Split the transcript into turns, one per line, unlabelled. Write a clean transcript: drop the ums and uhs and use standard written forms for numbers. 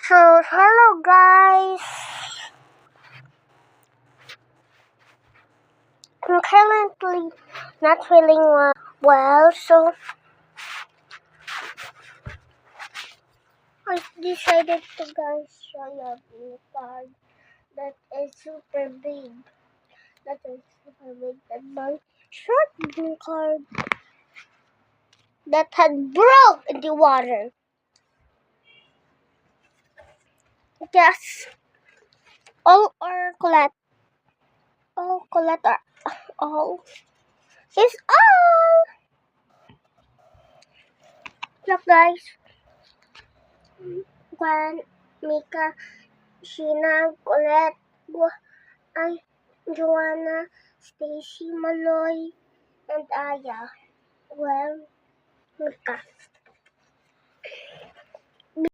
So, hello guys. I'm currently not feeling well, so I decided to show you a blue card that is super big. That my short blue card that had broke in the water. Yes, all collateral, all is all. Look guys, Gwen, Mika, Sheena, Colette, Joanna, Stacy, Maloy, and Aya. Well, Mika.